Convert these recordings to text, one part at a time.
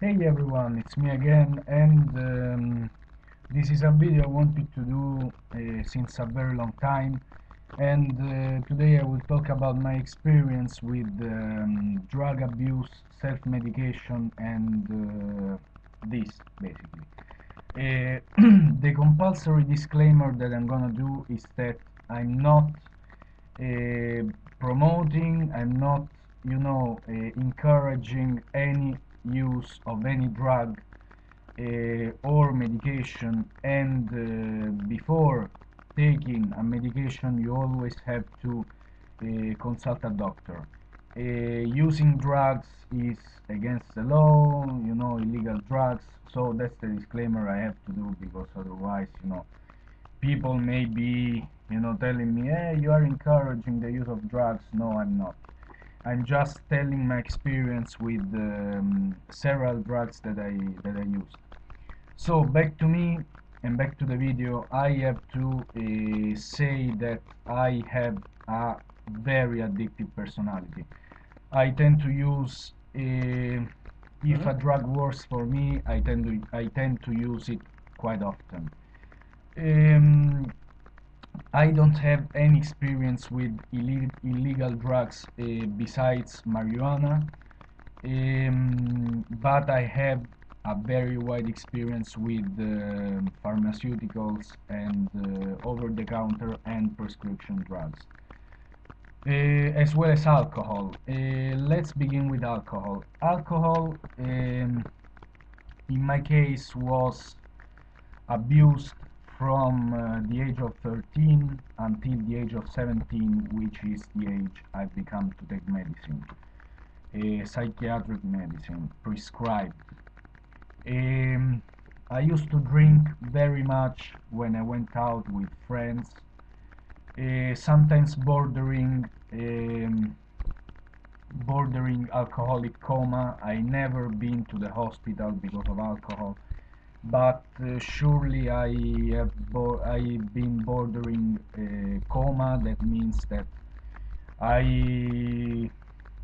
Hey everyone, it's me again, and this is a video I wanted to do since a very long time. And today I will talk about my experience with drug abuse, self-medication, and this basically. The compulsory disclaimer that I'm gonna do is that I'm not uh, promoting, I'm not, encouraging any use of any drug or medication, and before taking a medication you always have to consult a doctor. Using drugs is against the law, illegal drugs, so that's the disclaimer I have to do, because otherwise, people may be, telling me, hey, you are encouraging the use of drugs. No, I'm not. I'm just telling my experience with several drugs that I used. So back to me and back to the video. I have to say that I have a very addictive personality. I tend to use if a drug works for me, I tend to use it quite often. Um, I don't have any experience with illegal drugs besides marijuana, but I have a very wide experience with pharmaceuticals and over-the-counter and prescription drugs, as well as alcohol. Let's begin with alcohol. Alcohol, in my case, was abused from the age of 13 until the age of 17, which is the age I've become to take medicine, psychiatric medicine, prescribed. Um, I used to drink very much when I went out with friends, sometimes bordering alcoholic coma. I never been to the hospital because of alcohol, but surely I've been bordering coma. That means that I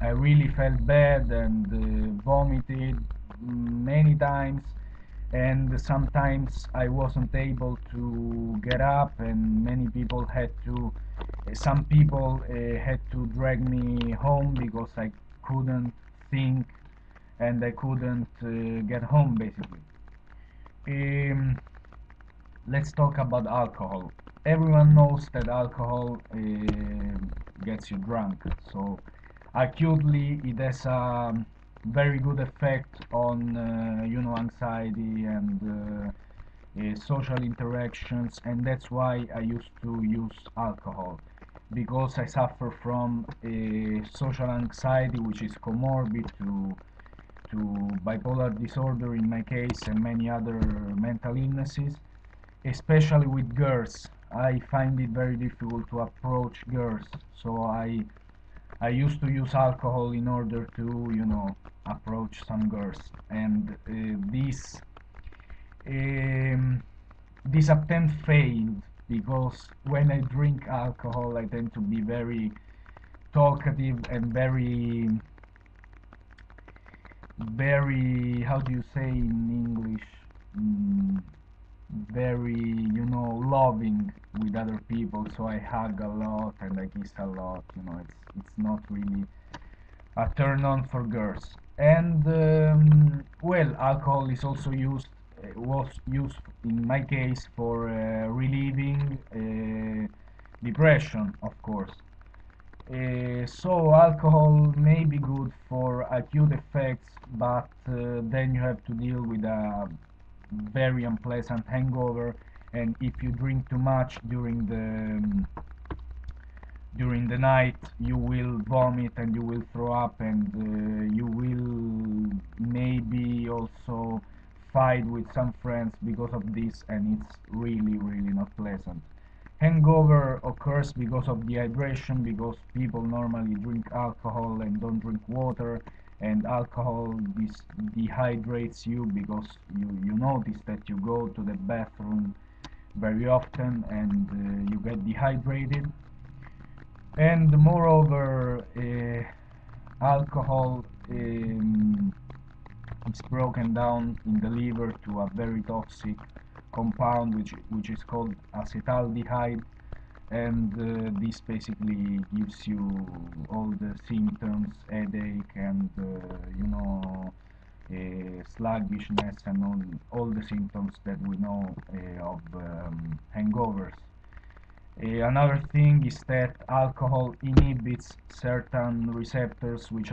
I really felt bad and vomited many times, and sometimes I wasn't able to get up, and some people had to drag me home because I couldn't think and I couldn't get home basically. Um, let's talk about alcohol. Everyone knows that alcohol gets you drunk, so acutely it has a very good effect on anxiety and social interactions, and that's why I used to use alcohol, because I suffer from social anxiety, which is comorbid to bipolar disorder in my case, and many other mental illnesses, especially with girls. I find it very difficult to approach girls, so I used to use alcohol in order to, approach some girls, and um, this attempt failed, because when I drink alcohol, I tend to be very talkative and very, how do you say in English? Mm, very, loving with other people. So I hug a lot and I kiss a lot. It's not really a turn on for girls. And well, alcohol is also was used in my case for relieving depression, of course. So alcohol may be good for acute effects, but then you have to deal with a very unpleasant hangover, and if you drink too much during the night, you will vomit and you will throw up, and you will maybe also fight with some friends because of this, and it's really, really not pleasant. Hangover occurs because of dehydration, because people normally drink alcohol and don't drink water, and alcohol dehydrates you, because you notice that you go to the bathroom very often, and you get dehydrated. And moreover, alcohol is broken down in the liver to a very toxic compound which is called acetaldehyde, and this basically gives you all the symptoms, headache, and sluggishness, and all the symptoms that we know of hangovers. Another thing is that alcohol inhibits certain receptors which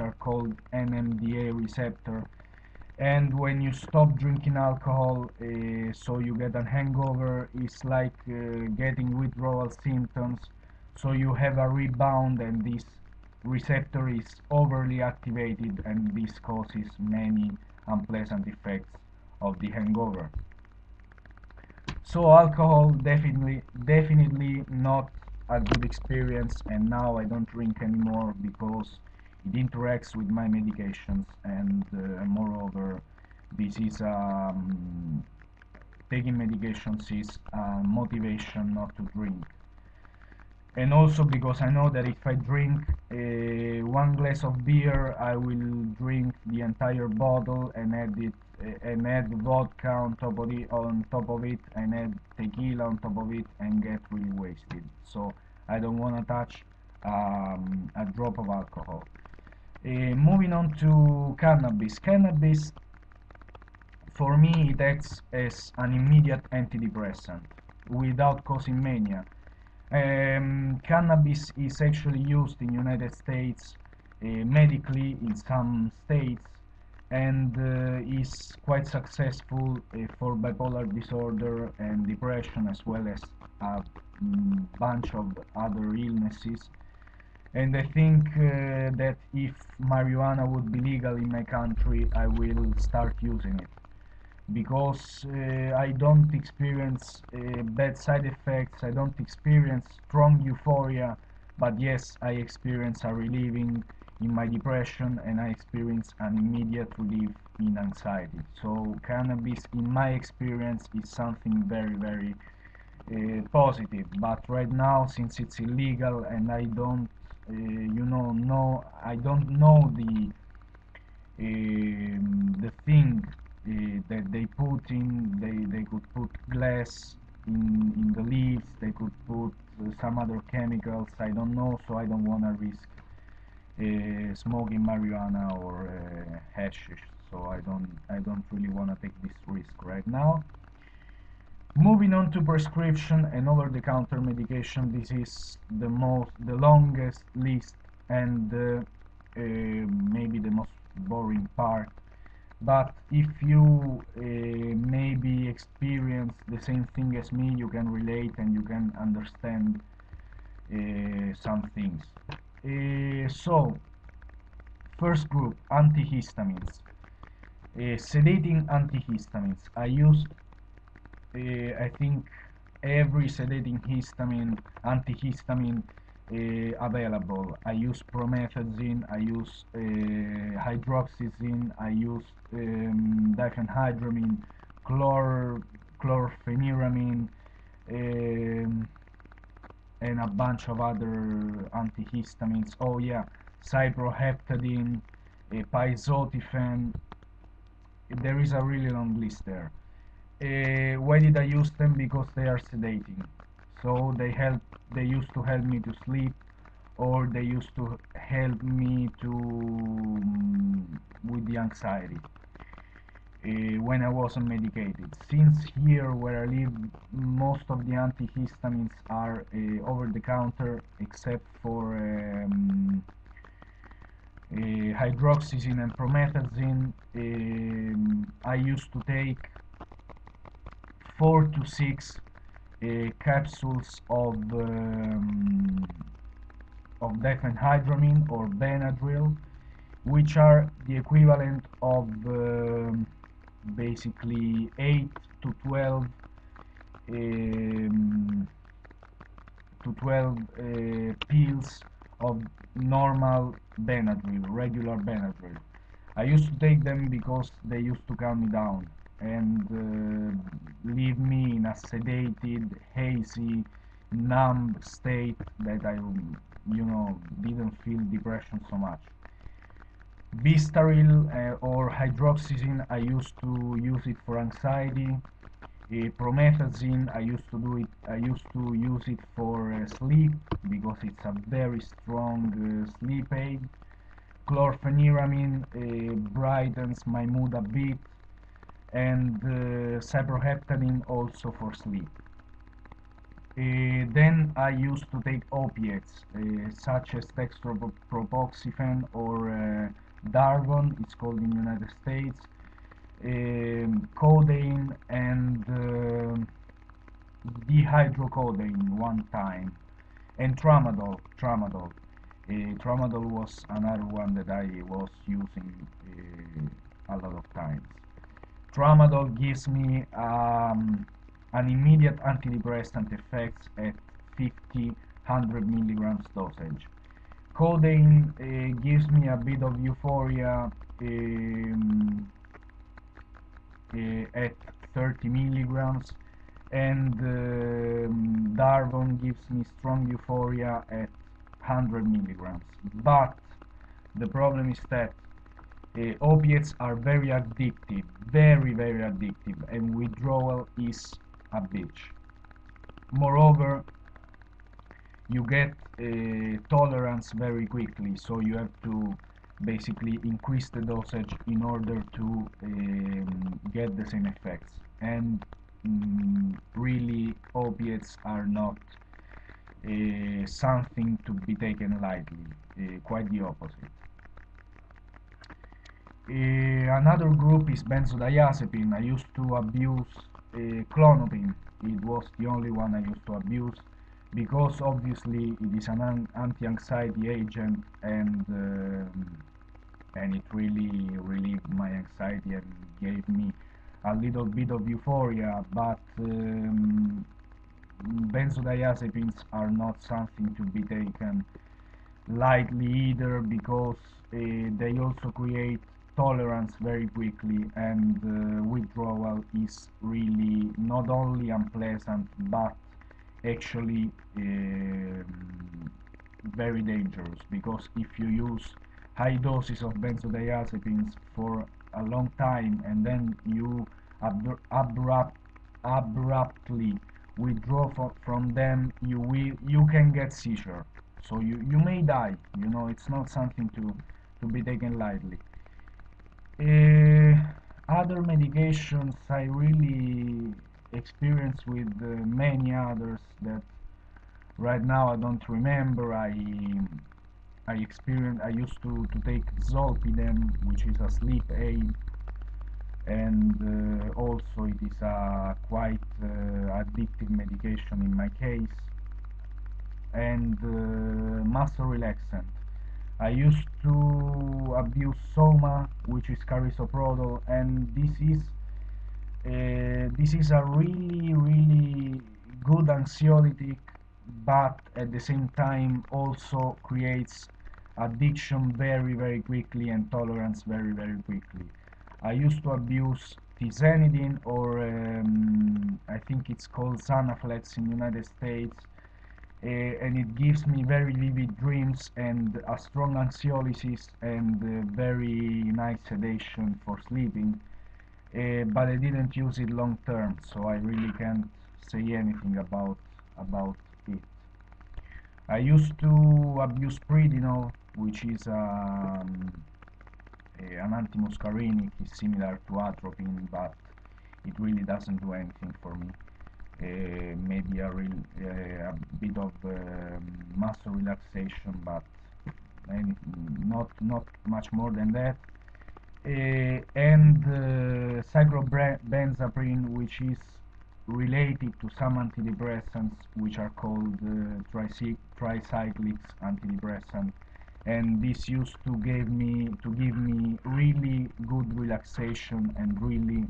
are called NMDA receptor, and when you stop drinking alcohol, so you get a hangover, it's like getting withdrawal symptoms, so you have a rebound, and this receptor is overly activated, and this causes many unpleasant effects of the hangover. So alcohol definitely not a good experience, and now I don't drink anymore because it interacts with my medications, and moreover, this is taking medications is a motivation not to drink. And also because I know that if I drink one glass of beer, I will drink the entire bottle and add vodka on top of it, and add tequila on top of it, and get really wasted. So I don't want to touch a drop of alcohol. Moving on to cannabis. Cannabis, for me, it acts as an immediate antidepressant without causing mania. Cannabis is actually used in United States medically in some states, and is quite successful for bipolar disorder and depression, as well as a bunch of other illnesses. And I think that if marijuana would be legal in my country, I will start using it, because I don't experience bad side effects, I don't experience strong euphoria, but yes, I experience a relieving in my depression, and I experience an immediate relief in anxiety. So cannabis, in my experience, is something very positive. But right now, since it's illegal, and I don't I don't know the thing that they put in. They could put glass in the leaves, they could put some other chemicals, I don't know, so I don't want to risk smoking marijuana or hashish, so I don't really want to take this risk right now. Moving on to prescription and over-the-counter medication, this is the longest list, and maybe the most boring part. But if you maybe experience the same thing as me, you can relate and you can understand some things. So, first group, antihistamines. Sedating antihistamines. I use, I think, every sedating antihistamine available. I use promethazine, I use hydroxyzine, I use diphenhydramine, chlorpheniramine, um, and a bunch of other antihistamines. Oh yeah, cyproheptadine, pizotifen. There is a really long list there. Why did I use them? Because they are sedating. So they used to help me to sleep, or they used to help me to with the anxiety when I wasn't medicated. Since here where I live, most of the antihistamines are over the counter, except for hydroxyzine and promethazine. I used to take 4 to 6 capsules of diphenhydramine or Benadryl, which are the equivalent of basically 8 to 12 pills of normal Benadryl, regular Benadryl. I used to take them because they used to calm me down and leave me in a sedated, hazy, numb state that I didn't feel depression so much. Vistaril or hydroxyzine, I used to use it for anxiety. Promethazine, I used to use it for sleep because it's a very strong sleep aid. Chlorpheniramine brightens my mood a bit, and cyproheptadine also for sleep. Then I used to take opiates such as dextropropoxifen or Darvon, it's called in the United States, codeine and dihydrocodeine one time, and tramadol. Tramadol was another one that I was using a lot of times. Tramadol gives me an immediate antidepressant effect at 50, 100 milligrams dosage. Codeine gives me a bit of euphoria at 30 milligrams, and Darvon gives me strong euphoria at 100 milligrams. But the problem is that opiates are very addictive, very addictive, and withdrawal is a bitch. Moreover, you get tolerance very quickly, so you have to basically increase the dosage in order to get the same effects. And really, opiates are not something to be taken lightly, quite the opposite. Another group is benzodiazepine. I used to abuse Klonopin. It was the only one I used to abuse because obviously it is an anti-anxiety agent, and it really relieved my anxiety and gave me a little bit of euphoria. But benzodiazepines are not something to be taken lightly either, because they also create tolerance very quickly, and withdrawal is really not only unpleasant but actually very dangerous, because if you use high doses of benzodiazepines for a long time and then you abruptly withdraw from them, you can get seizure, so you may die. It's not something to be taken lightly. Other medications I really experience with many others that right now I don't remember. I used to take Zolpidem, which is a sleep aid, and also it is a quite addictive medication in my case. And muscle relaxant, I used to abuse Soma, which is carisoprodol, and this is a really good anxiolytic, but at the same time also creates addiction very quickly and tolerance very quickly. I used to abuse tizanidine, or I think it's called Xanaflex in the United States, and it gives me very vivid dreams and a strong anxiolysis and very nice sedation for sleeping. But I didn't use it long term, so I really can't say anything about it. I used to abuse Pridinol, which is an antimuscarinic. It's similar to atropine, but it really doesn't do anything for me. Maybe a bit of muscle relaxation, but not much more than that. And cyclobenzaprine, which is related to some antidepressants, which are called tricyclics antidepressant, and this used to give me really good relaxation and really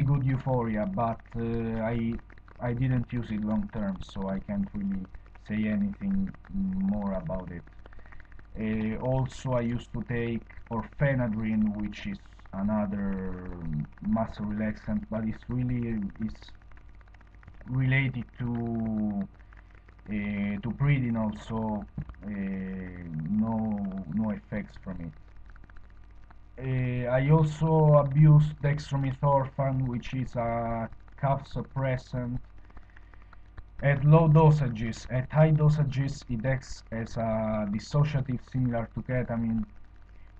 good euphoria, but I didn't use it long term, so I can't really say anything more about it. Also, I used to take orphenadrine, which is another muscle relaxant, but it's related to To breathing also, no effects from it. I also abuse dextromethorphan, which is a cough suppressant at low dosages. At high dosages, it acts as a dissociative similar to ketamine,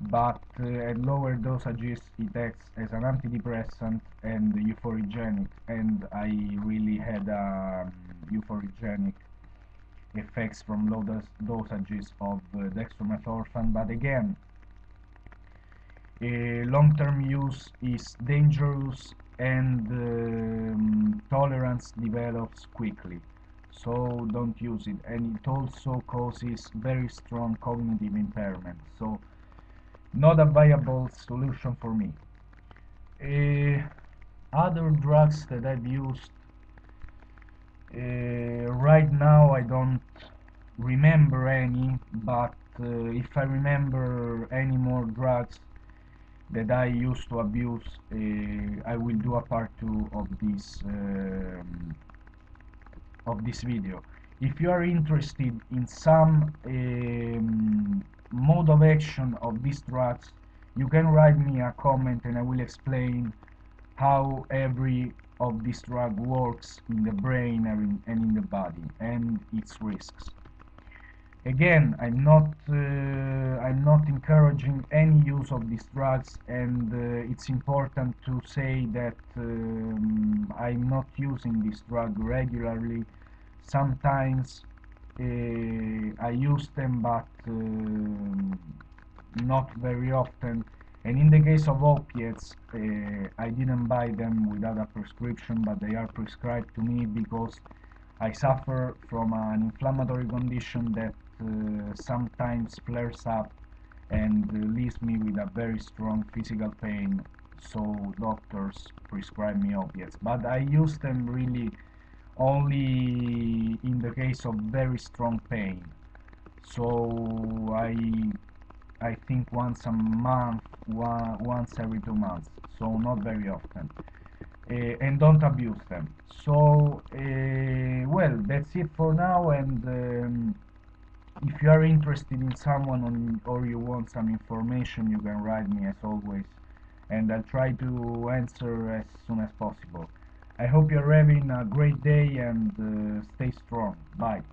but at lower dosages, it acts as an antidepressant and euphorogenic, and I really had euphorogenic effects from low dosages of dextromethorphan. But again, long-term use is dangerous, and tolerance develops quickly, so don't use it. And it also causes very strong cognitive impairment, so not a viable solution for me. Other drugs that I've used, right now I don't remember any, but if I remember any more drugs that I used to abuse, I will do a part 2 of this video. If you are interested in some mode of action of these drugs, you can write me a comment and I will explain how every of these drug works in the brain and in the body and its risks. Again, I'm not encouraging any use of these drugs, and it's important to say that I'm not using this drug regularly. Sometimes I use them, but not very often. And in the case of opiates, I didn't buy them without a prescription, but they are prescribed to me because I suffer from an inflammatory condition that sometimes flares up and leaves me with a very strong physical pain, so doctors prescribe me opiates. But I use them really only in the case of very strong pain. So I think once a month, once every 2 months, so not very often. And don't abuse them. So, well, that's it for now. And if you are interested in someone or you want some information, you can write me as always, and I'll try to answer as soon as possible. I hope you're having a great day, and stay strong. Bye.